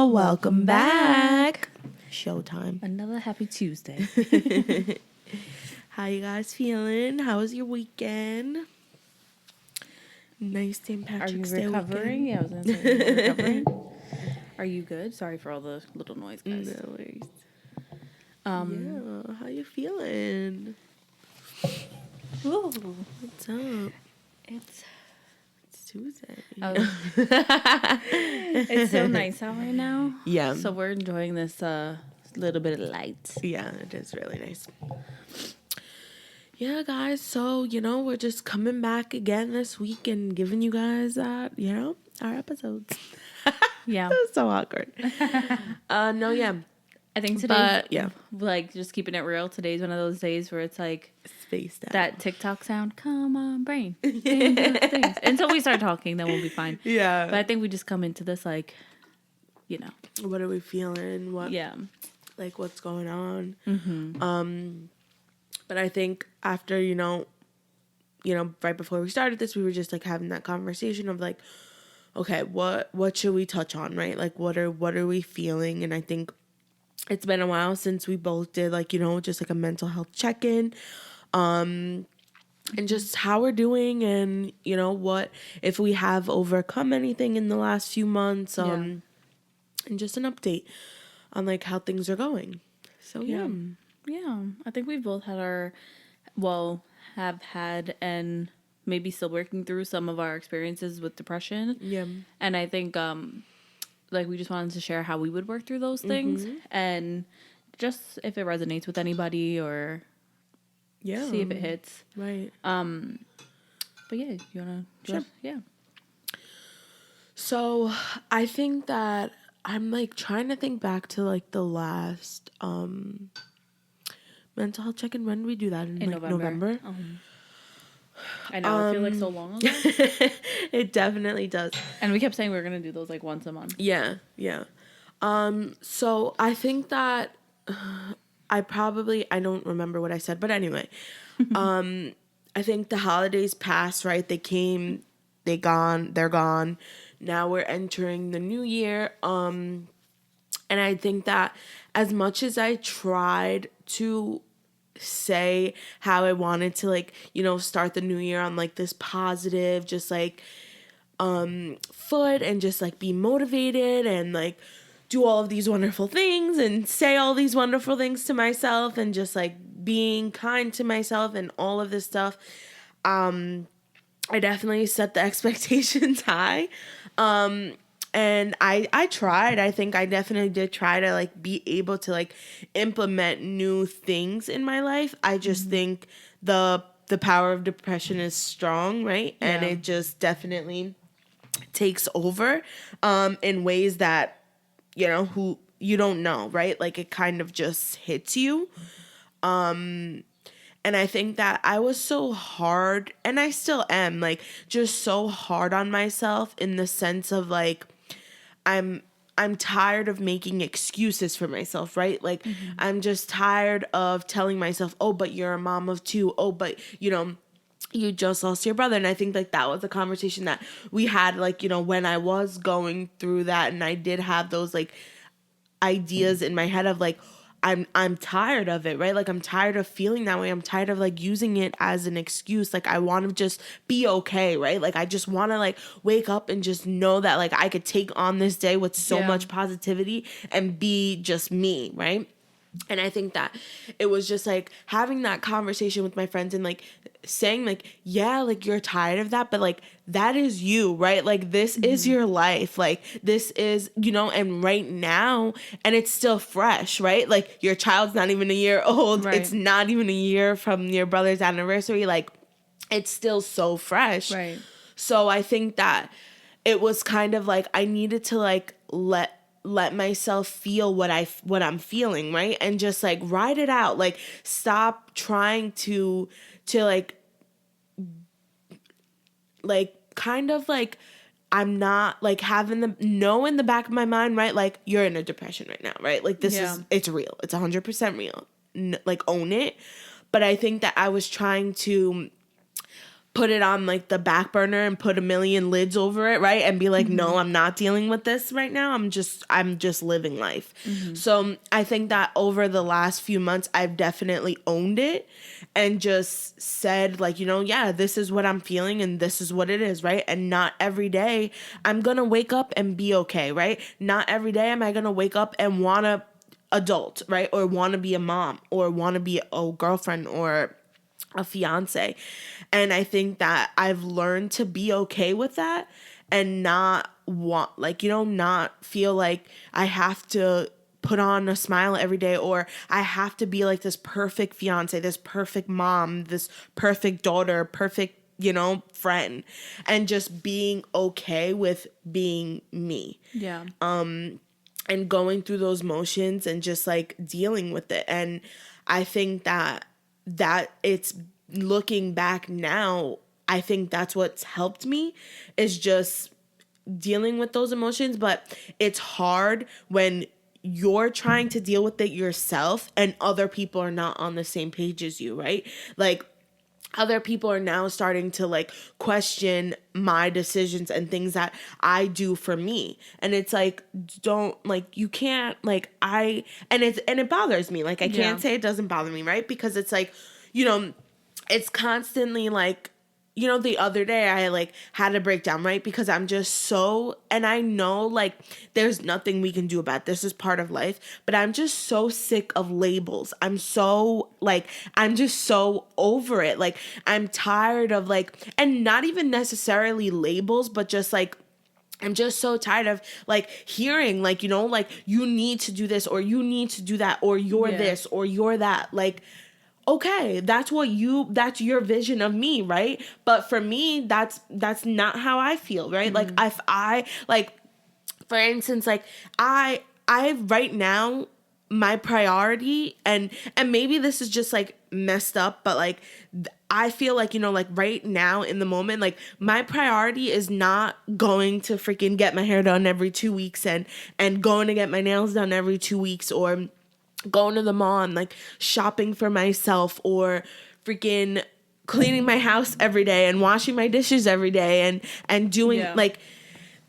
welcome back. Showtime. Another happy Tuesday. How you guys feeling? How was your weekend? Nice St. Patrick's Day recovering? weekend. Yeah, I was going to say, are you recovering? Are you good? Sorry for all the little noise, guys. No worries. Yeah, how you feeling? Ooh, What's up? it's Tuesday. it's so nice out right now. Yeah. So we're enjoying this little bit of light. Yeah, it is really nice. Yeah, guys, so, we're just coming back again this week and giving you guys, our episodes. Yeah. That was so awkward. No, yeah. I think today, yeah. like, just keeping it real, today's one of those days where it's like, Spaced out. that TikTok sound, come on, brain. Things. Until we start talking, then we'll be fine. Yeah. But I think we just come into this, like, What are we feeling? Yeah. Like, what's going on? Mm-hmm. But I think after, right before we started this, we were just, like, having that conversation of, like, okay, what should we touch on, right? Like, what are we feeling? And I think it's been a while since we both did, like, just, like, a mental health check-in. And just how we're doing and, what, if we have overcome anything in the last few months, and just an update on, like, how things are going. So, yeah. Yeah, I think we've both had have had and maybe still working through some of our experiences with depression. Yeah. And I think, like, we just wanted to share how we would work through those things and just if it resonates with anybody or see if it hits. Right. But yeah, you want to? Sure. Yeah. So I think that I'm, like, trying to think back to, like, the last mental health check-in. When did we do that? In like, November? I know, it feels like so long ago. It definitely does. And we kept saying we were going to do those, like, once a month. Yeah. So I think that I don't remember what I said, but anyway, I think the holidays passed, right? They came, they're gone. Now we're entering the new year. And I think that as much as I tried to say how I wanted to, like, start the new year on, like, this positive, just, like, foot and just, like, be motivated and, like, do all of these wonderful things and say all these wonderful things to myself and just, like, being kind to myself and all of this stuff. I definitely set the expectations high. And I tried. I think I definitely did try to, like, be able to, like, implement new things in my life. I just think the power of depression is strong, right? Yeah. And it just definitely takes over in ways that, who you don't know, right? Like, it kind of just hits you. And I think that I was so hard, and I still am, like, just so hard on myself in the sense of, like, I'm tired of making excuses for myself, right? Like, I'm just tired of telling myself, oh, but you're a mom of two. Oh, but, you just lost your brother. And I think, like, that was a conversation that we had, like, when I was going through that, and I did have those, like, ideas in my head of, like, I'm tired of it, right? Like, I'm tired of feeling that way. I'm tired of, like, using it as an excuse. Like, I want to just be okay, right? Like, I just want to, like, wake up and just know that, like, I could take on this day with so much positivity and be just me, right? And I think that it was just, like, having that conversation with my friends and, like, saying, like, yeah, like, you're tired of that, but, like, that is you, right? Like, this is your life. Like, this is, and right now, and it's still fresh, right? Like, your child's not even a year old. Right. It's not even a year from your brother's anniversary. Like, it's still so fresh. Right. So I think that it was kind of, like, I needed to, like, let myself feel what I'm feeling, right? And just, like, ride it out. Like, stop trying to kind of, like, I'm not, like, having in the back of my mind, right? Like, you're in a depression right now, right? Like, this is, it's real. It's 100% real. Like, own it. But I think that I was trying to put it on like the back burner and put a million lids over it, right? And be like, no, I'm not dealing with this right now. I'm just living life. So I think that over the last few months, I've definitely owned it and just said like, yeah, this is what I'm feeling and this is what it is, right? And not every day I'm gonna wake up and be okay, right? Not every day am I gonna wake up and wanna adult, right? Or wanna be a mom or wanna be a girlfriend or a fiance. And I think that I've learned to be okay with that and not want, like, not feel like I have to put on a smile every day or I have to be like this perfect fiance, this perfect mom, this perfect daughter, perfect, friend, and just being okay with being me. Yeah. And going through those motions and just like dealing with it. And I think that it's looking back now, I think that's what's helped me is just dealing with those emotions. But it's hard when you're trying to deal with it yourself and other people are not on the same page as you, right? Like, other people are now starting to like question my decisions and things that I do for me. And it's like, don't, like, you can't, like, and it bothers me. Like, I can't say it doesn't bother me, right? Because it's like, it's constantly like, the other day I like had a breakdown, right? Because I'm just so, and I know like there's nothing we can do about it. This is part of life, but I'm just so sick of labels. I'm just so over it. Like, I'm tired of like, and not even necessarily labels, but just like, I'm just so tired of like hearing like, like you need to do this or you need to do that or you're this or you're that. Like, okay, that's your vision of me, right? But for me, that's not how I feel, right? Like, if I, like, for instance, like, I right now, my priority, and maybe this is just, like, messed up, but, like, I feel like, like, right now, in the moment, like, my priority is not going to freaking get my hair done every 2 weeks and going to get my nails done every 2 weeks or going to the mall and like shopping for myself or freaking cleaning my house every day and washing my dishes every day and doing like,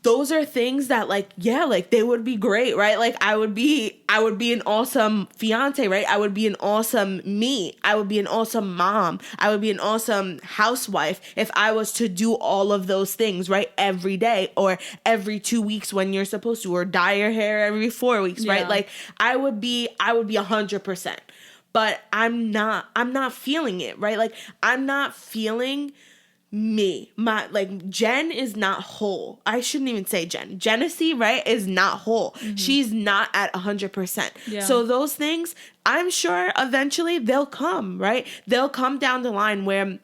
those are things that like, yeah, like they would be great, right? Like I would be an awesome fiance, right? I would be an awesome me. I would be an awesome mom. I would be an awesome housewife if I was to do all of those things, right? Every day or every 2 weeks when you're supposed to, or dye your hair every 4 weeks, right? Like I would be 100%. But I'm not feeling it, right? Like I'm not feeling me. Jen is not whole. I shouldn't even say Jen. Genesee, right, is not whole. She's not at 100%. So those things, I'm sure eventually they'll come, right? They'll come down the line where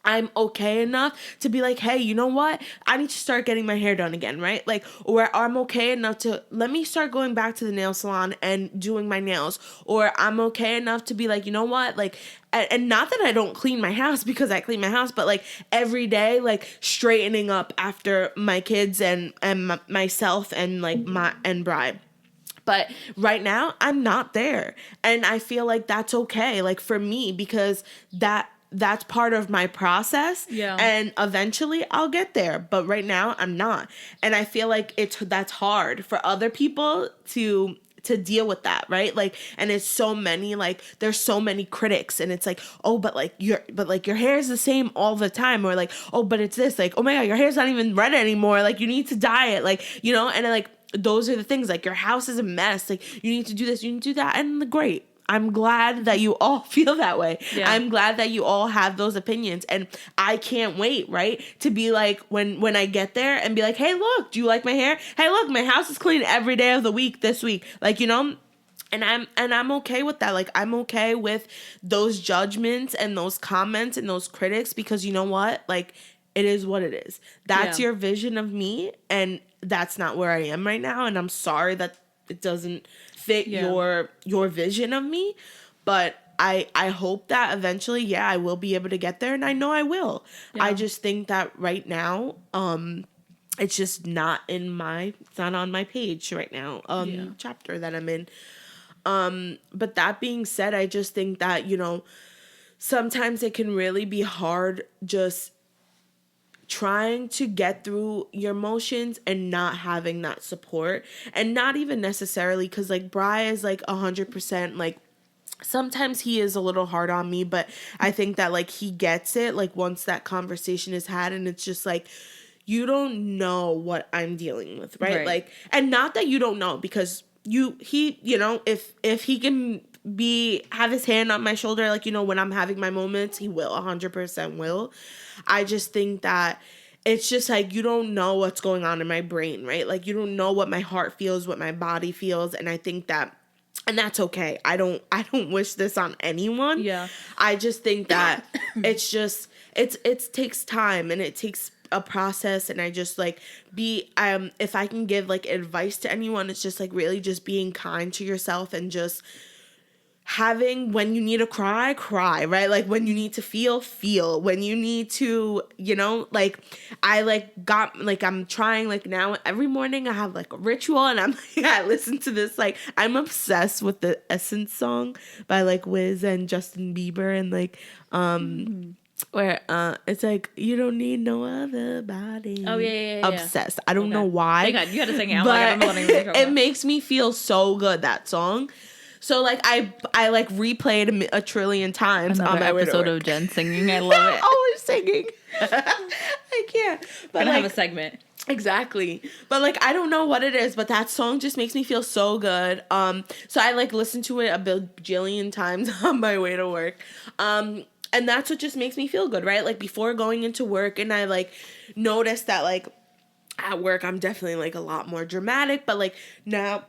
I'm okay enough to be like, hey, you know what? I need to start getting my hair done again, right? Like, or I'm okay enough to, let me start going back to the nail salon and doing my nails. Or I'm okay enough to be like, you know what? Like, and not that I don't clean my house because I clean my house, but like every day, like straightening up after my kids and myself and like and Bride. But right now, I'm not there. And I feel like that's okay, like for me, because that's part of my process. Yeah. And eventually I'll get there. But right now I'm not. And I feel like that's hard for other people to deal with that, right? Like, and it's so many, like, there's so many critics, and it's like, oh, but your hair is the same all the time, or like, oh, but it's this, like, oh my God, your hair's not even red anymore, like, you need to dye it, like, and like, those are the things, like, your house is a mess, like, you need to do this, you need to do that, and great. I'm glad that you all feel that way. Yeah. I'm glad that you all have those opinions. And I can't wait, right? To be like, when I get there and be like, hey, look, do you like my hair? Hey, look, my house is clean every day of the week this week. Like, and I'm okay with that. Like, I'm okay with those judgments and those comments and those critics, because you know what? Like, it is what it is. That's your vision of me. And that's not where I am right now. And I'm sorry that it doesn't fit your vision of me, but I hope that eventually, I will be able to get there, and I know I will. I just think that right now, it's just not it's not on my page right now, chapter that I'm in. But that being said, I just think that, sometimes it can really be hard just trying to get through your emotions and not having that support, and not even necessarily because like Bri is like 100% like, sometimes he is a little hard on me, but I think that like he gets it like once that conversation is had, and it's just like, you don't know what I'm dealing with, right? Like, and not that you don't know, because he you know, if he can have his hand on my shoulder, like, you know, when I'm having my moments, he will 100% will. I just think that it's just like, you don't know what's going on in my brain, right? Like, you don't know what my heart feels, what my body feels, and I think that, and that's okay. I don't wish this on anyone. Yeah. I just think that it's just, it takes time, and it takes a process, and I just like if I can give like advice to anyone, it's just like really just being kind to yourself, and just having, when you need to cry, right? Like, when you need to feel, when you need to, you know, like, I like got, like, I'm trying, like, now every morning I have like a ritual, and I'm like, I listen to this, like, I'm obsessed with the Essence song by like Wiz and Justin Bieber, and like, where it's like, you don't need no other body. Oh yeah. Obsessed. I don't know why. Thank God, you had to sing it. I'm but like, I don't know what I'm gonna it makes me feel so good, that song. So like I like replayed a trillion times. Another on my episode of Jen singing. I love it. Always singing. I can't. But gonna like, have a segment. Exactly. But like, I don't know what it is, but that song just makes me feel so good. So I like listen to it a bajillion times on my way to work. And that's what just makes me feel good, right? Like, before going into work, and I like noticed that like at work I'm definitely like a lot more dramatic, but like now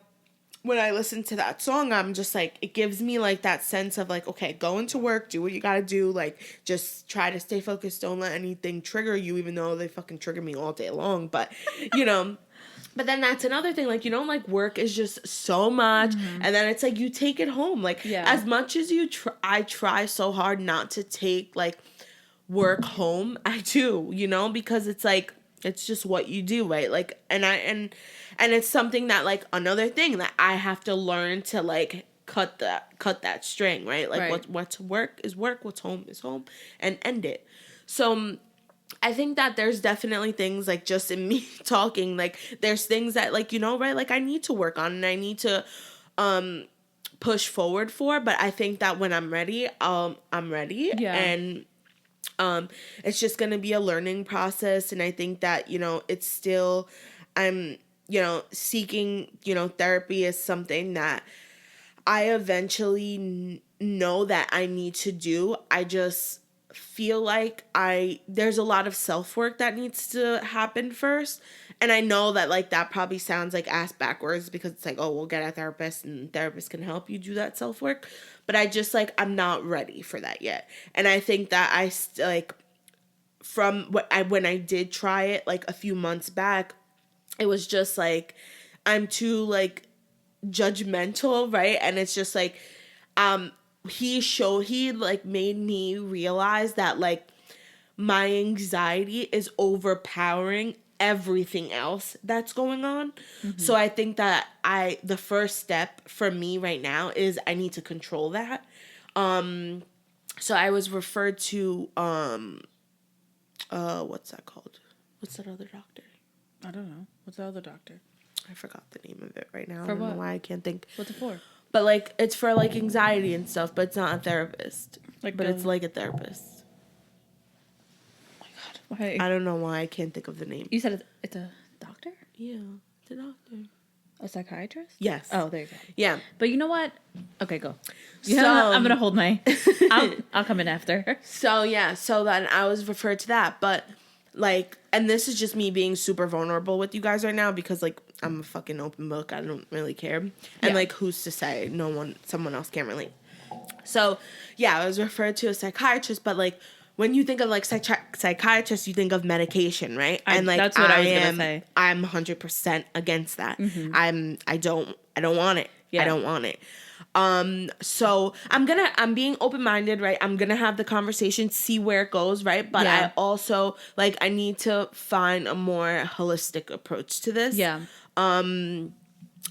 when I listen to that song, I'm just like, it gives me like that sense of like, okay, go into work, do what you gotta do, like, just try to stay focused, don't let anything trigger you, even though they fucking trigger me all day long, but, you know, but then that's another thing, like, you know, like, work is just so much, and then it's like, you take it home, like, as much as I try so hard not to take, like, work home, I do, you know, because it's like, it's just what you do, right? Like, and it's something that, like, another thing that I have to learn to, like, cut that string, right? Like, what's work is work, what's home is home, and end it. So I think that there's definitely things, like, just in me talking, like, there's things that, like, you know, right, like, I need to work on, and I need to push forward for, but I think that when I'm ready, I'm ready. Yeah. And it's just going to be a learning process. And I think that, you know, it's still, I'm, you know, seeking, you know, therapy is something that I eventually know that I need to do. I just feel like there's a lot of self-work that needs to happen first. And I know that, like, that probably sounds like ass backwards, because it's like, oh, we'll get a therapist and therapist can help you do that self-work. But I just, like, I'm not ready for that yet. And I think that when I did try it, like, a few months back, it was just, like, I'm too, like, judgmental, right? And it's just, like, he, like, made me realize that, like, my anxiety is overpowering everything else that's going on. Mm-hmm. So I think that the first step for me right now is I need to control that. So I was referred to, what's that called? What's that other doctor? I don't know. What's the other doctor? I forgot the name of it right now. For I don't what? know why I can't think. What's it for? But, like, it's for, like, anxiety and stuff, but it's not a therapist. It's like a therapist. Oh my God. Why? I don't know why I can't think of the name. You said it's a doctor? Yeah, it's a doctor. A psychiatrist? Yes. Oh, there you go. Yeah. But you know what? Okay, go. I'm gonna hold my. I'll come in after. So yeah. So then I was referred to that, but like, and this is just me being super vulnerable with you guys right now, because like I'm a fucking open book. I don't really care, and like, who's to say someone else can't relate. So yeah, I was referred to a psychiatrist, but like, when you think of like psychiatrist, you think of medication, right? And like, that's what I was gonna say. I'm 100% against that. Mm-hmm. I don't want it. Yeah. I don't want it. So I'm being open-minded, right? I'm gonna have the conversation, see where it goes, right? But I also, like, I need to find a more holistic approach to this. Yeah. And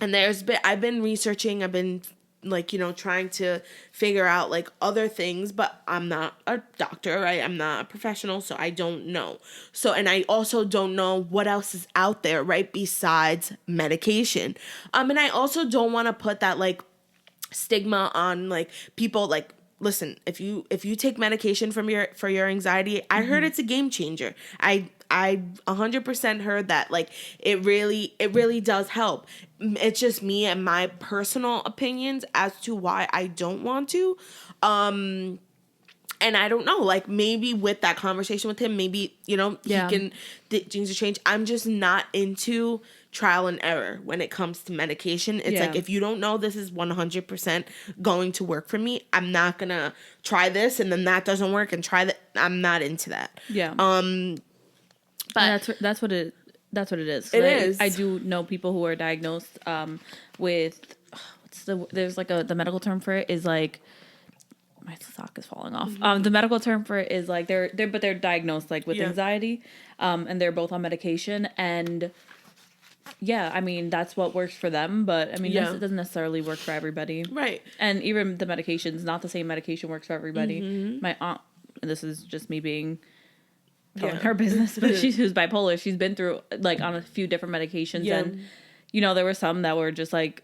I've been researching, I've been like, trying to figure out like other things, but I'm not a doctor, right? I'm not a professional, so I don't know. So, and I also don't know what else is out there, right? Besides medication. And I also don't want to put that like stigma on like people. Like, listen, if you take medication for your anxiety, I heard it's a game changer. I 100% heard that like it really does help. It's just me and my personal opinions as to why I don't want to. And I don't know, like maybe with that conversation with him, maybe, he can, things change. I'm just not into trial and error when it comes to medication. It's like, if you don't know this is 100% going to work for me, I'm not going to try this and then that doesn't work and try that. I'm not into that. Yeah. But that's what it is. It is. I do know people who are diagnosed with there's like the medical term for it is like, my sock is falling off. The medical term for it is like they're diagnosed like with anxiety, and they're both on medication. And yeah, I mean that's what works for them, but I mean it doesn't necessarily work for everybody, right? And even the medications, not the same medication works for everybody. My aunt, and this is just me telling her business, but who's bipolar. She's been through like on a few different medications, and there were some that were just like.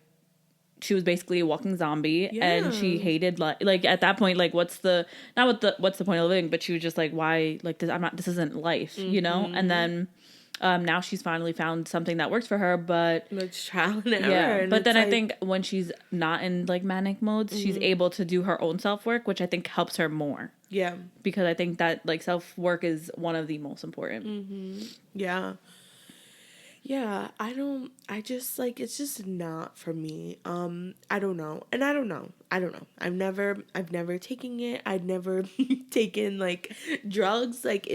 She was basically a walking zombie, and she hated like at that point, like what's the point of living? But she was just like, why, like this isn't life, And then now she's finally found something that works for her, but it's trial and error. Yeah, but then I think when she's not in like manic modes, she's able to do her own self work, which I think helps her more. Yeah, because I think that like self work is one of the most important. Yeah. Yeah, I just like, it's just not for me. I don't know. And I don't know. I've never taken it. I've never taken like drugs, like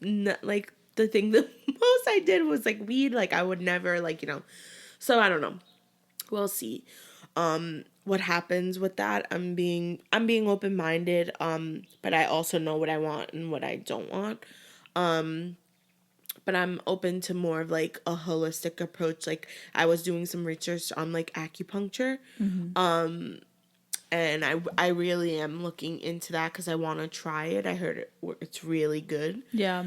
like the thing the most I did was like weed. Like I would never like, so I don't know. We'll see. What happens with that. I'm being open-minded. But I also know what I want and what I don't want. But I'm open to more of like a holistic approach. Like I was doing some research on like acupuncture. And I really am looking into that because I want to try it. I heard it's really good. Yeah.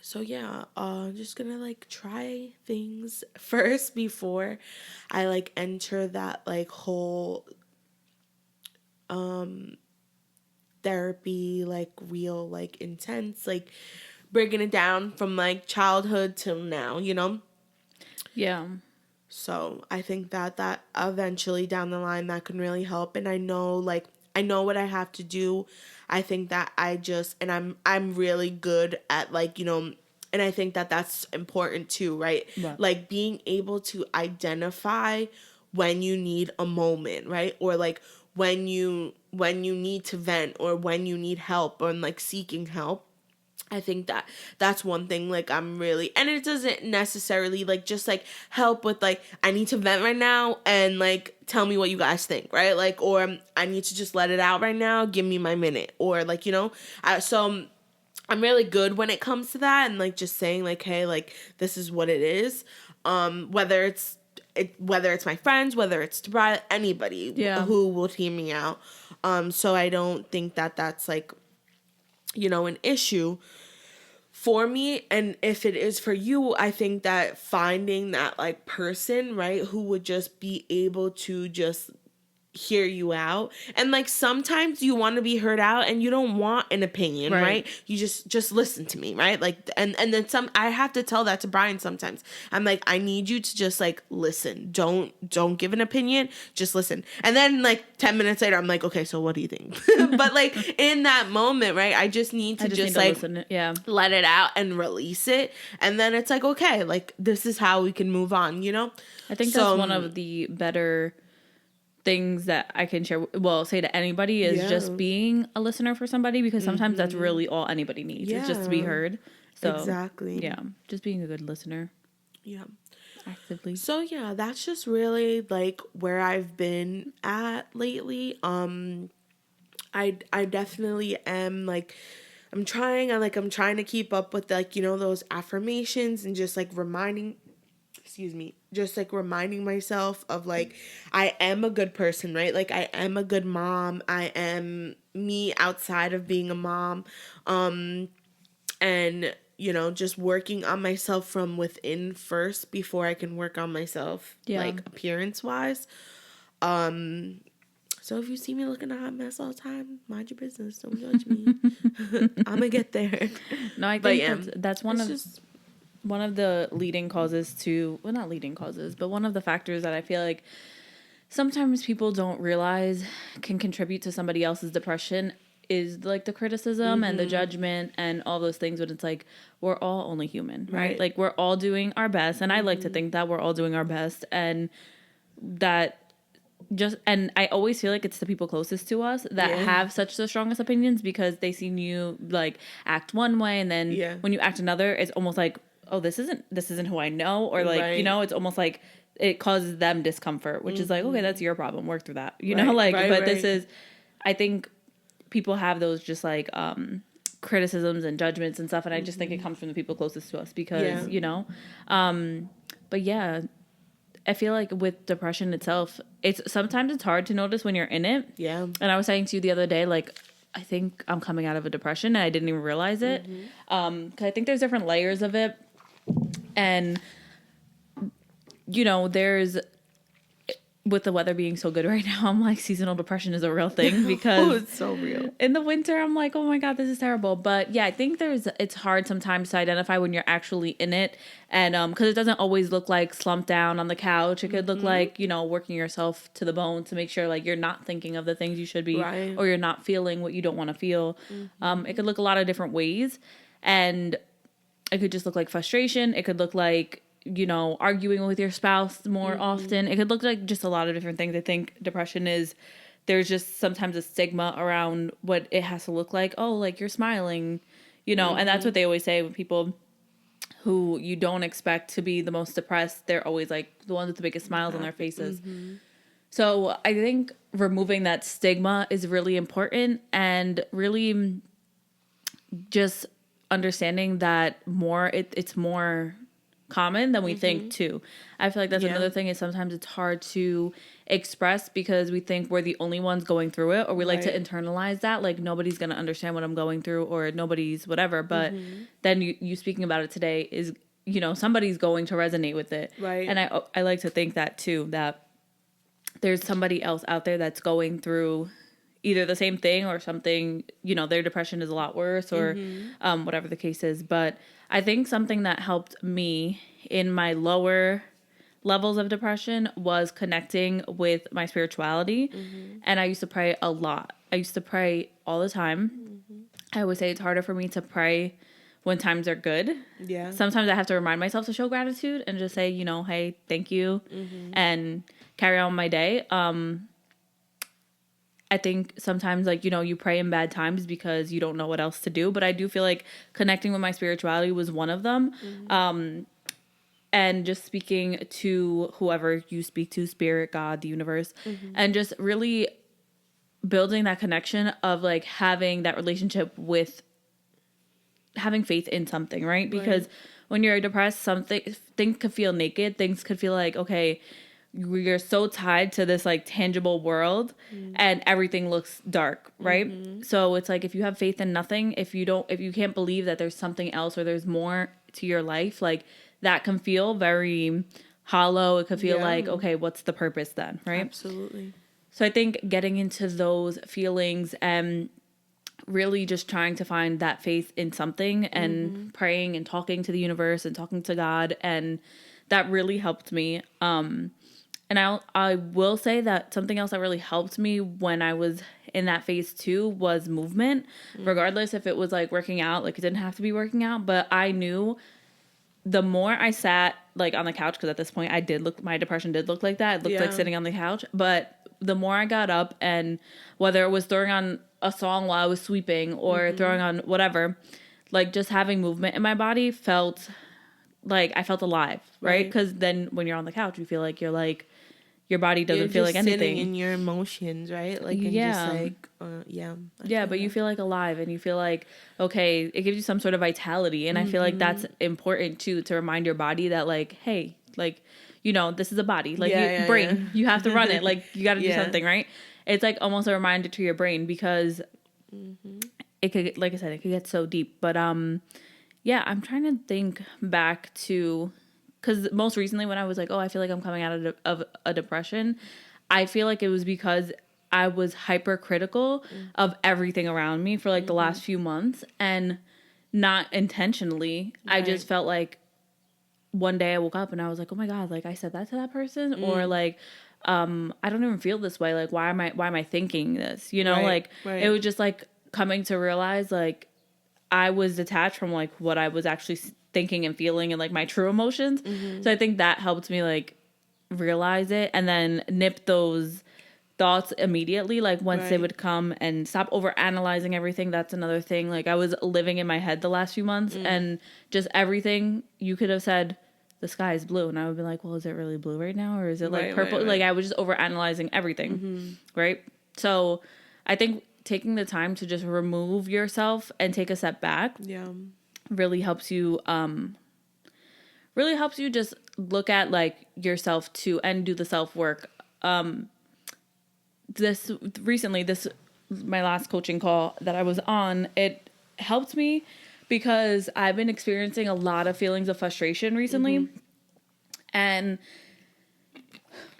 So yeah, I'm just gonna like try things first before I like enter that like whole therapy, like real, like intense, like breaking it down from like childhood till now, Yeah. So I think that eventually down the line that can really help. And I know what I have to do. I think that I'm really good at like, and I think that that's important too, right? Like being able to identify when you need a moment, right? Or like when you need to vent or when you need help or like seeking help. I think that's one thing, like, I'm really, and it doesn't necessarily, like, just, like, help with, like, I need to vent right now, and, like, tell me what you guys think, right? Like, or I need to just let it out right now, give me my minute, or, like, so I'm really good when it comes to that, and, like, just saying, like, hey, like, this is what it is, whether it's my friends, whether it's anybody who will hear me out, so I don't think that that's, like, an issue for me. And if it is for you, I think that finding that like person, right, who would just be able to just hear you out. And like sometimes you want to be heard out and you don't want an opinion, right? You just listen to me, right? Like and then I have to tell that to Brian sometimes. I'm like, I need you to just like listen. Don't give an opinion, just listen. And then like 10 minutes later I'm like, okay, so what do you think? But like in that moment, right, I just need to let it out and release it. And then it's like, okay, like this is how we can move on, I think that's one of the better things that I can say to anybody is just being a listener for somebody, because sometimes that's really all anybody needs. It's just to be heard. So exactly. Yeah. Just being a good listener. Yeah. Actively. So yeah, that's just really like where I've been at lately. I definitely am like I'm trying to keep up with like, those affirmations and just like reminding just like reminding myself of like I am a good person, right? Like I am a good mom. I am me outside of being a mom. And you know, just working on myself from within first before I can work on myself, like appearance wise. So if you see me looking a hot mess all the time, mind your business. Don't judge me. I'm gonna get there. No, I think that's one of the leading causes to, well, not leading causes, but one of the factors that I feel like sometimes people don't realize can contribute to somebody else's depression is like the criticism and the judgment and all those things. But it's like, we're all only human, right? Like we're all doing our best. And I like to think that we're all doing our best, and that and I always feel like it's the people closest to us that have such the strongest opinions, because they seen you like act one way, and then when you act another, it's almost like, oh, this isn't who I know, or like, you know, it's almost like it causes them discomfort, which is like, okay, that's your problem, work through that, you know, like, but this is, I think people have those just like criticisms and judgments and stuff, and I just think it comes from the people closest to us, because you know, but yeah, I feel like with depression itself, sometimes it's hard to notice when you're in it. Yeah. And I was saying to you the other day, like, I think I'm coming out of a depression and I didn't even realize it. 'Cause I think there's different layers of it. And, you know, with the weather being so good right now, I'm like, seasonal depression is a real thing, because it's so real. In the winter, I'm like, oh my God, this is terrible. But yeah, I think it's hard sometimes to identify when you're actually in it. And because it doesn't always look like slumped down on the couch. It could look like, you know, working yourself to the bone to make sure like you're not thinking of the things you should be, or you're not feeling what you don't want to feel. It could look a lot of different ways. And it could just look like frustration. It could look like, you know, arguing with your spouse more often. It could look like just a lot of different things. I think depression there's just sometimes a stigma around what it has to look like. Oh, like you're smiling, you know, and that's what they always say when people who you don't expect to be the most depressed, they're always like the ones with the biggest smiles on their faces. So I think removing that stigma is really important, and really just understanding that it's more common than we think too. I feel like that's another thing, is sometimes it's hard to express because we think we're the only ones going through it, or we like to internalize that, like nobody's gonna understand what I'm going through, or nobody's whatever. But then you speaking about it today is, you know, somebody's going to resonate with it, right? And I like to think that too, that there's somebody else out there that's going through either the same thing or something, you know, their depression is a lot worse, or whatever the case is. But I think something that helped me in my lower levels of depression was connecting with my spirituality. And I used to pray a lot. I used to pray all the time. I always say it's harder for me to pray when times are good. Yeah. Sometimes I have to remind myself to show gratitude and just say, you know, hey, thank you, and carry on my day. I think sometimes, like, you know, you pray in bad times because you don't know what else to do. But I do feel like connecting with my spirituality was one of them. And just speaking to whoever you speak to, spirit, God, the universe, and just really building that connection of like having that relationship with having faith in something, right? Because when you're depressed, things could feel naked. Things could feel like, okay, you're so tied to this like tangible world and everything looks dark, right? So it's like, if you have faith in nothing, if you can't believe that there's something else or there's more to your life, like that can feel very hollow. It could feel like, okay, what's the purpose then, right? Absolutely. So I think getting into those feelings and really just trying to find that faith in something and praying and talking to the universe and talking to God, and that really helped me. And I will say that something else that really helped me when I was in that phase too was movement, regardless if it was like working out, like it didn't have to be working out, but I knew the more I sat like on the couch, because at this point my depression did look like that. It looked like sitting on the couch, but the more I got up, and whether it was throwing on a song while I was sweeping or throwing on whatever, like just having movement in my body felt like I felt alive, right? Because then when you're on the couch, you feel like you're like, your body doesn't feel like anything. Sitting in your emotions, right? Like, and just like, but you feel like alive, and you feel like, okay, it gives you some sort of vitality. And I feel like that's important too, to remind your body that like, hey, like you know, this is a body. Like, brain, you have to run it. Like, you got to do something, right? It's like almost a reminder to your brain because it could, like I said, it could get so deep. But yeah, I'm trying to think back to, because most recently when I was like, oh, I feel like I'm coming out of a depression, I feel like it was because I was hypercritical of everything around me for like the last few months, and not intentionally. Right. I just felt like one day I woke up and I was like, oh my God, like I said that to that person, or like, I don't even feel this way. Like, why am I thinking this? You know, right. It was just like coming to realize like I was detached from like what I was actually thinking and feeling and like my true emotions. So I think that helped me like realize it and then nip those thoughts immediately, like once they would come, and stop over analyzing everything. That's another thing. Like I was living in my head the last few months, and just everything you could have said, the sky is blue, and I would be like, well, is it really blue right now, or is it like purple? Right. Like I was just over analyzing everything, right? So I think taking the time to just remove yourself and take a step back, really helps you. Really helps you just look at like yourself too and do the self work. This my last coaching call that I was on, it helped me because I've been experiencing a lot of feelings of frustration recently. And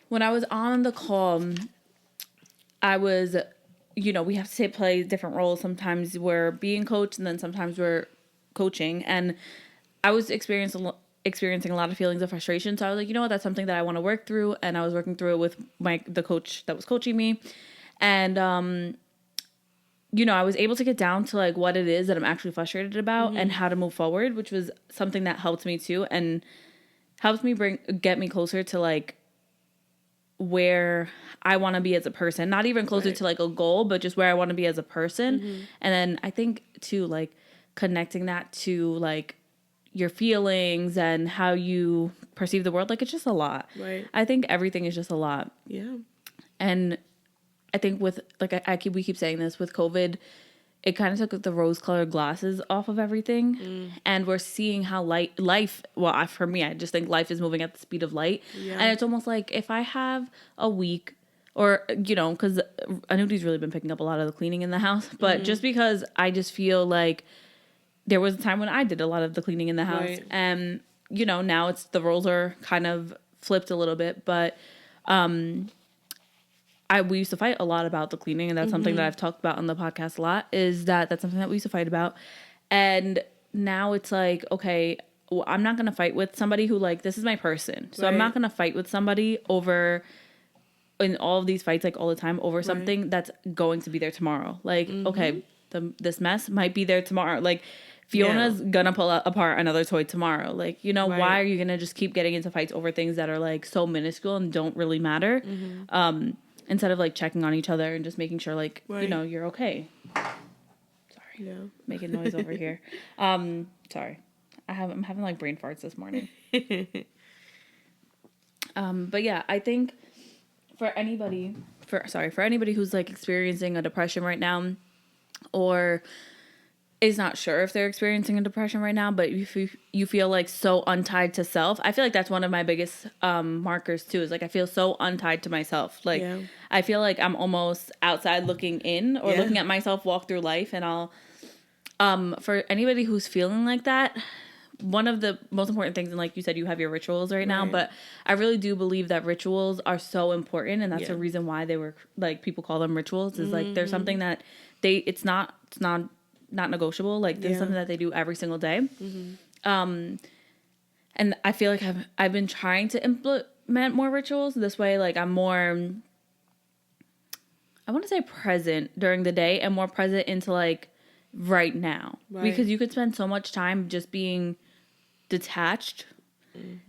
when I was on the call, I was, you know, we have to play different roles. Sometimes we're being coached and then sometimes we're coaching. And I was experiencing a lot of feelings of frustration. So I was like, you know what, that's something that I want to work through. And I was working through it with the coach that was coaching me. And, you know, I was able to get down to like what it is that I'm actually frustrated about and how to move forward, which was something that helped me too. And helps me get me closer to like where I want to be as a person, not even closer to like a goal, but just where I want to be as a person. And then I think too, like connecting that to like your feelings and how you perceive the world. Like it's just a lot. Right. I think everything is just a lot. Yeah. And I think with like, we keep saying this with COVID, it kind of took the rose-colored glasses off of everything. And we're seeing how life, well, for me, I just think life is moving at the speed of light. Yeah. And it's almost like if I have a week or, you know, because Anuti's really been picking up a lot of the cleaning in the house. But just because I just feel like there was a time when I did a lot of the cleaning in the house. Right. And, you know, now it's the roles are kind of flipped a little bit. But we used to fight a lot about the cleaning, and that's something that I've talked about on the podcast a lot, is that's something that we used to fight about. And now it's like, okay, well, I'm not going to fight with somebody who like, this is my person. So I'm not going to fight with somebody over, in all of these fights, like all the time, over something that's going to be there tomorrow. Like, okay, this mess might be there tomorrow. Like, Fiona's gonna pull apart another toy tomorrow. Like, you know, why are you going to just keep getting into fights over things that are like so minuscule and don't really matter? Instead of like checking on each other and just making sure like, you know, you're okay. Sorry. Making noise over here. Sorry. I'm having like brain farts this morning. But yeah, I think for anybody who's like experiencing a depression right now, or is not sure if they're experiencing a depression right now, but you feel like so untied to self. I feel like that's one of my biggest markers too, is like I feel so untied to myself. Like I feel like I'm almost outside looking in, or looking at myself walk through life. And I'll for anybody who's feeling like that, one of the most important things, and like you said, you have your rituals right now, but I really do believe that rituals are so important, and that's the reason why they were like, people call them rituals, is like there's something that it's not negotiable. Like this is something that they do every single day. And I feel like I've been trying to implement more rituals this way. Like I'm more, I want to say present during the day, and more present into like right now, because you could spend so much time just being detached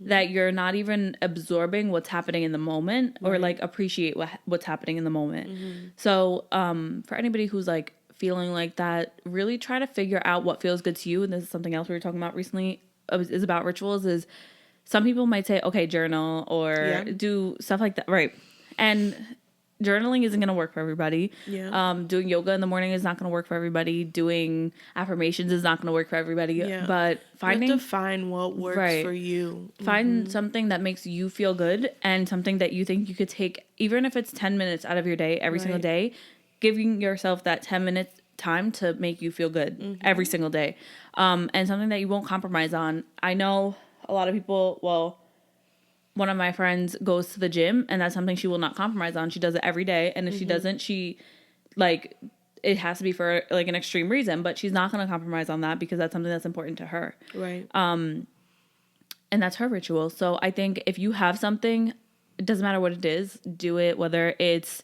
that you're not even absorbing what's happening in the moment, or like appreciate what's happening in the moment. So for anybody who's like feeling like that, really try to figure out what feels good to you. And this is something else we were talking about recently, is about rituals. Is some people might say, okay, journal, or do stuff like that, right? And journaling isn't going to work for everybody. Yeah. Doing yoga in the morning is not going to work for everybody. Doing affirmations is not going to work for everybody. Yeah. But finding, you have to find what works right, for you. Find something that makes you feel good and something that you think you could take, even if it's 10 minutes out of your day, every single day, giving yourself that 10 minutes time to make you feel good every single day. And something that you won't compromise on. I know a lot of people, well, one of my friends goes to the gym and that's something she will not compromise on. She does it every day. And if she doesn't, she like, it has to be for like an extreme reason, but she's not going to compromise on that because that's something that's important to her. Right. And that's her ritual. So I think if you have something, it doesn't matter what it is, do it, whether it's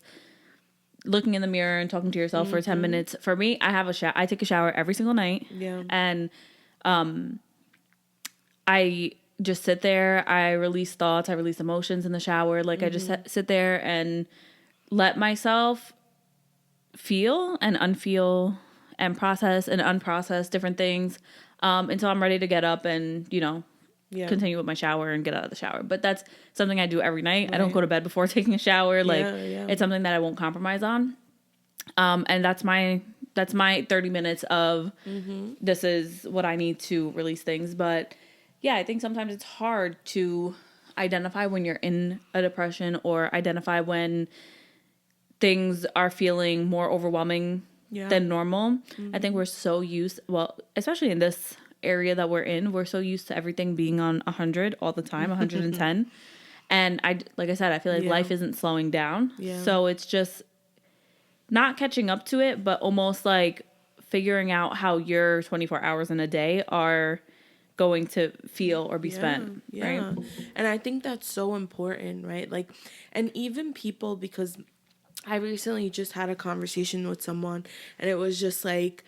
looking in the mirror and talking to yourself for 10 minutes. For me, I take a shower every single night. Yeah. And I just sit there. I release thoughts. I release emotions in the shower. Like I just sit there and let myself feel and unfeel and process and unprocess different things until I'm ready to get up and, continue with my shower and get out of the shower. But that's something I do every night. Right. I don't go to bed before taking a shower. Like it's something that I won't compromise on. And that's my 30 minutes of this is what I need to release things. But yeah, I think sometimes it's hard to identify when you're in a depression or identify when things are feeling more overwhelming than normal. I think we're so used, especially in this area that we're in, we're so used to everything being on 100 all the time, 110. And like I said, I feel like life isn't slowing down. Yeah. So it's just not catching up to it, but almost like figuring out how your 24 hours in a day are going to feel or be spent. Right. And I think that's so important, right? Like, and even people, because I recently just had a conversation with someone and it was just like,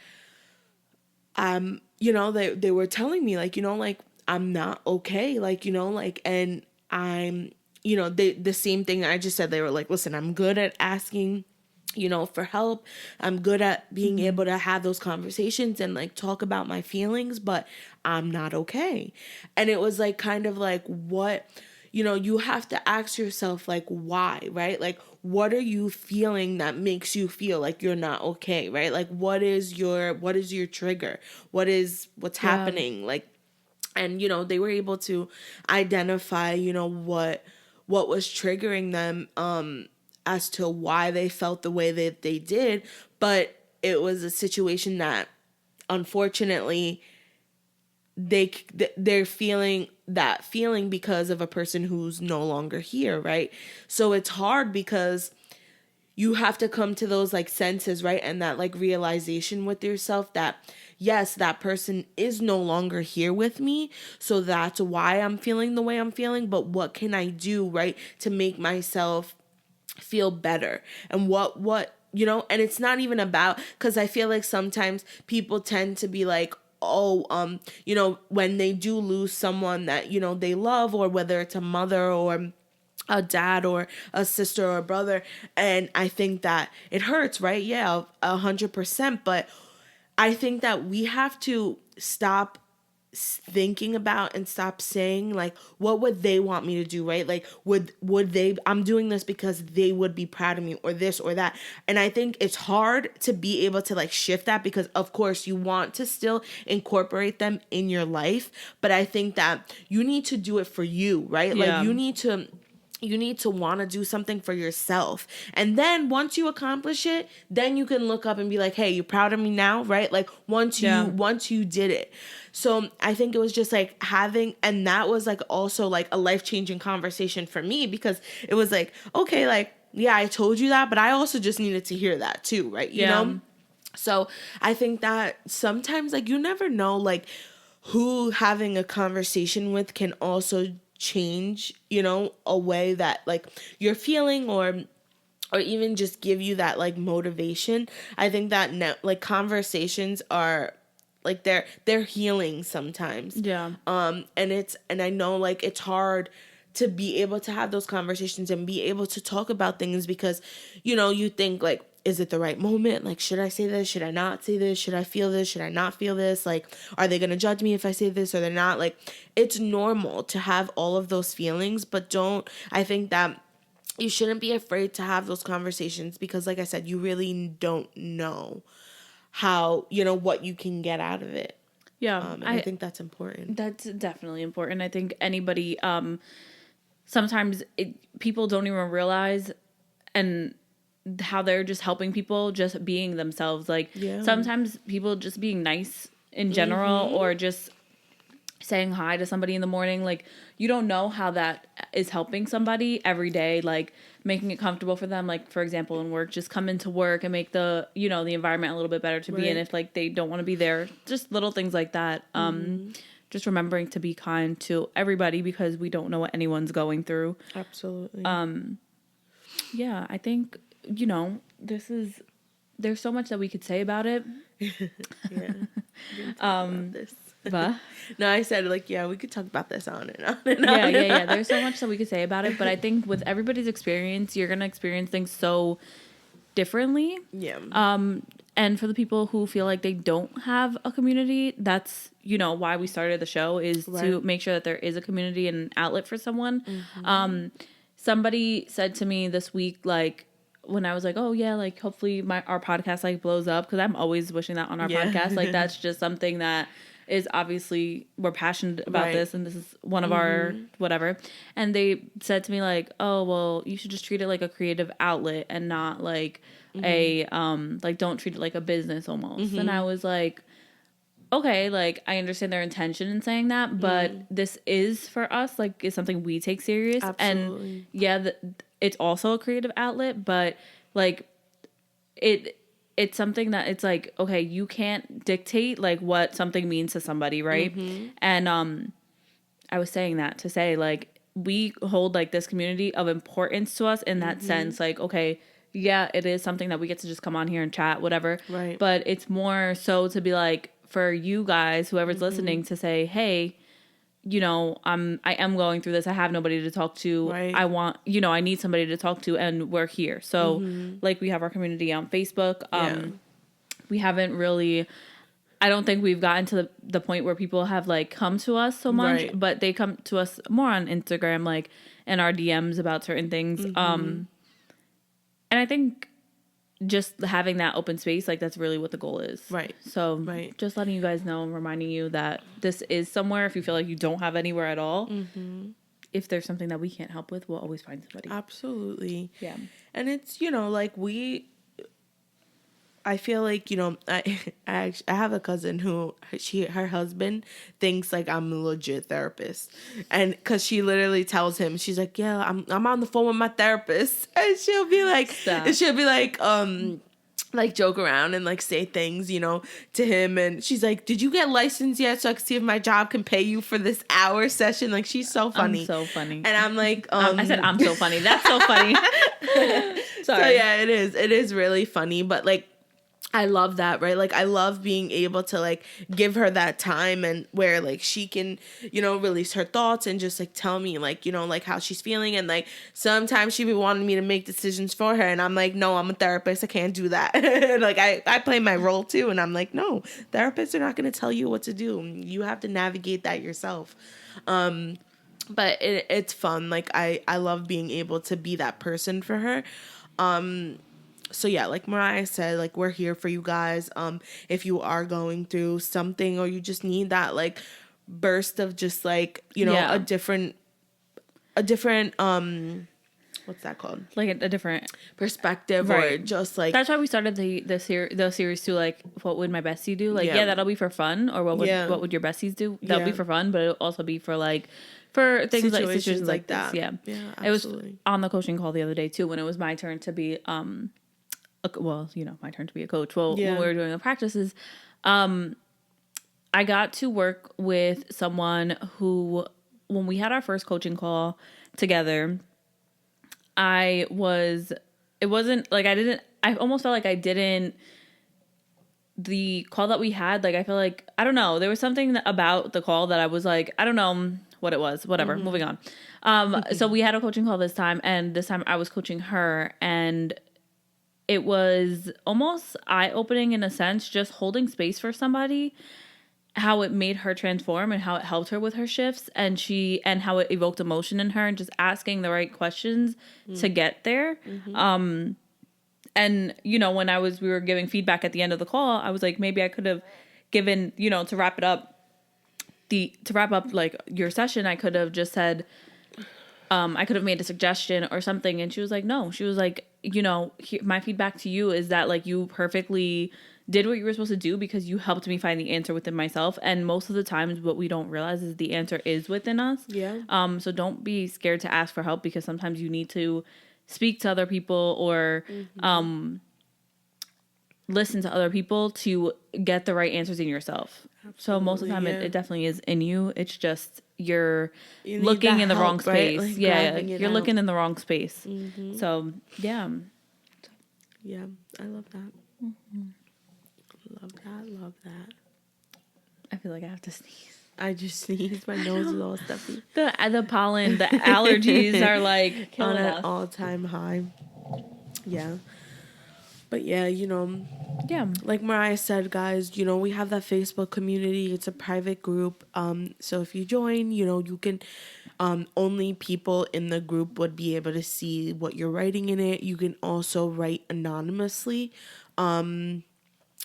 they were telling me like, like I'm not okay. Like, like, and I'm, the same thing I just said. They were like, listen, I'm good at asking, for help. I'm good at being able to have those conversations and like talk about my feelings, but I'm not okay. And it was like, kind of like what, you have to ask yourself like, why, right? Like, what are you feeling that makes you feel like you're not okay, right? Like, what is your trigger? What's happening? Like, and, they were able to identify, what was triggering them, as to why they felt the way that they did. But it was a situation that unfortunately they're feeling that feeling because of a person who's no longer here, right? So it's hard because you have to come to those like senses, right? And that like realization with yourself that yes, that person is no longer here with me. So that's why I'm feeling the way I'm feeling. But what can I do, right, to make myself feel better? And what and it's not even about, because I feel like sometimes people tend to be like, when they do lose someone that, they love, or whether it's a mother or a dad or a sister or a brother, and I think that it hurts, right? Yeah, 100%. But I think that we have to stop thinking about and stop saying like, what would they want me to do, right? Like, would they, I'm doing this because they would be proud of me, or this or that. And I think it's hard to be able to like shift that, because of course you want to still incorporate them in your life, but I think that you need to do it for you, right? Like you need to want to do something for yourself. And then once you accomplish it, then you can look up and be like, hey, you proud of me now, right? Like once you did it. So I think it was just like and that was like also like a life-changing conversation for me, because it was like, okay, like, yeah, I told you that, but I also just needed to hear that too, right? You know? So I think that sometimes like you never know like who having a conversation with can also change, a way that like you're feeling, or even just give you that like motivation. I think that like conversations are like they're healing sometimes. And I know like it's hard to be able to have those conversations and be able to talk about things, because you think like, is it the right moment? Like, should I say this? Should I not say this? Should I feel this? Should I not feel this? Like, are they going to judge me if I say this or they're not? Like, it's normal to have all of those feelings, but I think that you shouldn't be afraid to have those conversations because, like I said, you really don't know how, what you can get out of it. Yeah. And I think that's important. That's definitely important. I think anybody, sometimes people don't even realize and how they're just helping people just being themselves. Like sometimes people just being nice in general or just saying hi to somebody in the morning, like you don't know how that is helping somebody every day, like making it comfortable for them. Like for example, in work, just come into work and make the the environment a little bit better to be in if like they don't want to be there. Just little things like that. Just remembering to be kind to everybody because we don't know what anyone's going through. Absolutely. Yeah, I think there's so much that we could say about it. Yeah. About this. But no, I said we could talk about this on and on and on. Yeah. There's so much that we could say about it, but I think with everybody's experience, you're gonna experience things so differently. Yeah. And for the people who feel like they don't have a community, that's why we started the show is to make sure that there is a community and an outlet for someone. Somebody said to me this week, like when I was like, oh yeah, like hopefully our podcast like blows up, because I'm always wishing that on our podcast. Like that's just something that is obviously we're passionate about this, and this is one of our whatever. And they said to me like, oh well, you should just treat it like a creative outlet and not like a like don't treat it like a business almost. And I was like, okay, like I understand their intention in saying that, but this is for us like it's something we take serious. Absolutely. And it's also a creative outlet, but like it's something that it's like, okay, you can't dictate like what something means to somebody, right? And I was saying that to say like we hold like this community of importance to us in that sense, like okay, yeah, it is something that we get to just come on here and chat, whatever, right? But it's more so to be like for you guys, whoever's listening, to say, hey, I am going through this. I have nobody to talk to. Right. I want, I need somebody to talk to, and we're here. So, like, we have our community on Facebook. We haven't really, I don't think we've gotten to the point where people have, like, come to us so much, but they come to us more on Instagram, like, in our DMs about certain things. And I think just having that open space, like that's really what the goal is. Right. So just letting you guys know and reminding you that this is somewhere if you feel like you don't have anywhere at all. If there's something that we can't help with, we'll always find somebody. Absolutely. Yeah. And it's, like I feel like, I have a cousin who her husband thinks like I'm a legit therapist. And cause she literally tells him, she's like, yeah, I'm on the phone with my therapist. And she'll be like, like joke around and like say things, to him. And she's like, did you get licensed yet so I can see if my job can pay you for this hour session? Like she's so funny. I'm so funny. And I'm like, I said, I'm so funny. That's so funny. Sorry. So yeah, it is really funny. But like, I love that, right? Like, I love being able to, like, give her that time and where, like, she can, release her thoughts and just, like, tell me, like, like, how she's feeling. And, like, sometimes she be wanting me to make decisions for her. And I'm like, no, I'm a therapist. I can't do that. Like, I play my role, too. And I'm like, no, therapists are not going to tell you what to do. You have to navigate that yourself. But it's fun. Like, I love being able to be that person for her. So yeah, like Mariah said, like we're here for you guys. If you are going through something or you just need that like burst of just like, a different what's that called? Like a different perspective, right? Or just like that's why we started the series too. Like, what would my bestie do? Like, yeah, that'll be for fun. Or what would your besties do? That'll be for fun, but it'll also be for like for things situations like that. Yeah, absolutely. It was on the coaching call the other day too when it was my turn to be my turn to be a coach. Well, when we were doing the practices, I got to work with someone who, when we had our first coaching call together, I almost felt like I didn't, the call that we had, like, I feel like, I don't know, there was something about the call that I was like, I don't know what it was, whatever, moving on. So we had a coaching call this time, and this time I was coaching her, and it was almost eye-opening in a sense, just holding space for somebody how it made her transform and how it helped her with her shifts, and how it evoked emotion in her, and just asking the right questions to get there. And when we were giving feedback at the end of the call, I was like, maybe I could have given, to wrap up like your session, I could have just said, I could have made a suggestion or something. And she was like, no. She was like, my feedback to you is that like you perfectly did what you were supposed to do because you helped me find the answer within myself. And most of the times what we don't realize is the answer is within us. Yeah. So don't be scared to ask for help, because sometimes you need to speak to other people or listen to other people to get the right answers in yourself. Absolutely, so most of the time it definitely is in you. It's just you looking in the wrong space. Right? Like you're looking in the wrong space. So yeah, I love that. Love that. I feel like I have to sneeze. I just sneezed. My nose is all stuffy. The pollen, the allergies are like killing on us. An all-time high. Yeah. But yeah, like Mariah said, guys, we have that Facebook community. It's a private group. So if you join, you can, only people in the group would be able to see what you're writing in it. You can also write anonymously.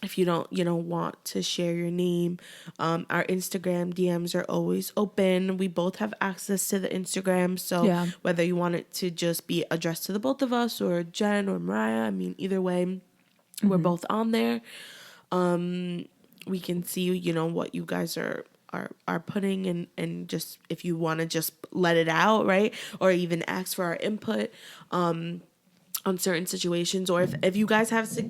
If you don't, want to share your name. Our Instagram DMs are always open. We both have access to the Instagram. So whether you want it to just be addressed to the both of us or Jen or Mariah, either way, we're both on there. We can see, what you guys are putting and just if you want to just let it out, right? Or even ask for our input. On certain situations, or if you guys have I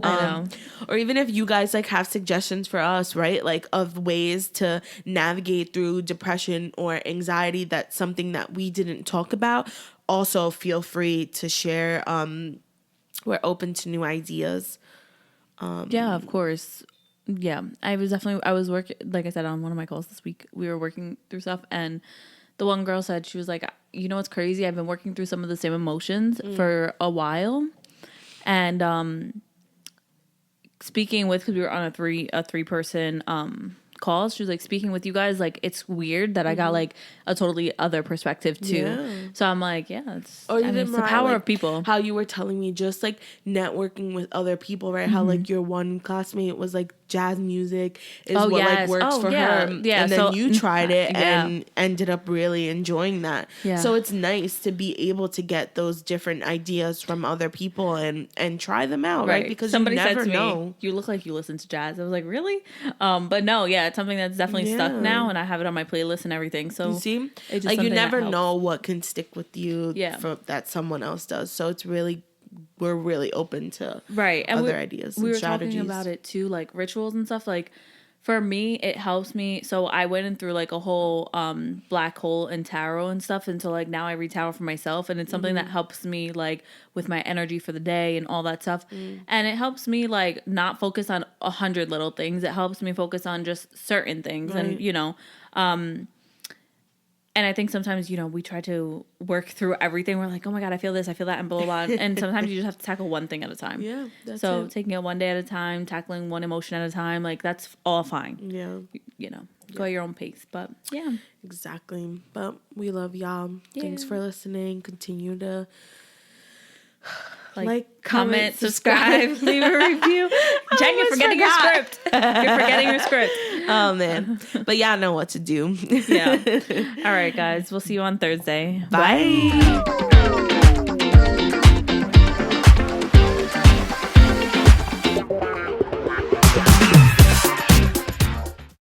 know. Or even if you guys like have suggestions for us, right, like of ways to navigate through depression or anxiety, that's something that we didn't talk about, also feel free to share. We're open to new ideas. Yeah, of course. Yeah, I was working, like I said, on one of my calls this week. We were working through stuff, and the one girl said, she was like, what's crazy? I've been working through some of the same emotions for a while. And speaking with, because we were on a three-person call, she was like, speaking with you guys, like, it's weird that I got like a totally other perspective too. Yeah. So I'm like, it's the power of people. How you were telling me just like networking with other people, right? How like your one classmate was like jazz music is like works for her. Yeah. And then you tried it and ended up really enjoying that. Yeah. So it's nice to be able to get those different ideas from other people and try them out, right? Because somebody said to me, you look like you listen to jazz. I was like, really? But no, it's something that's definitely stuck now, and I have it on my playlist and everything. So you see, like you never know what can stick with you that someone else does. So it's really, we're really open to other ideas and strategies. We were talking about it too, like rituals and stuff. Like for me, it helps me. So I went in through like a whole black hole in tarot and stuff, and so like now I read tarot for myself, and it's something that helps me like with my energy for the day and all that stuff. And it helps me like not focus on 100 little things. It helps me focus on just certain things, and and I think sometimes, we try to work through everything. We're like, oh my God, I feel this, I feel that, and blah, blah, blah. And sometimes you just have to tackle one thing at a time. Yeah, that's so taking it one day at a time, tackling one emotion at a time, like that's all fine. Yeah. Go at your own pace. But yeah. Exactly. But we love y'all. Yeah. Thanks for listening. Continue to like, comment, subscribe, leave a review. Jen, you're forgetting your script. You're forgetting your script. Oh, man. But y'all know what to do. Yeah. All right, guys. We'll see you on Thursday. Bye.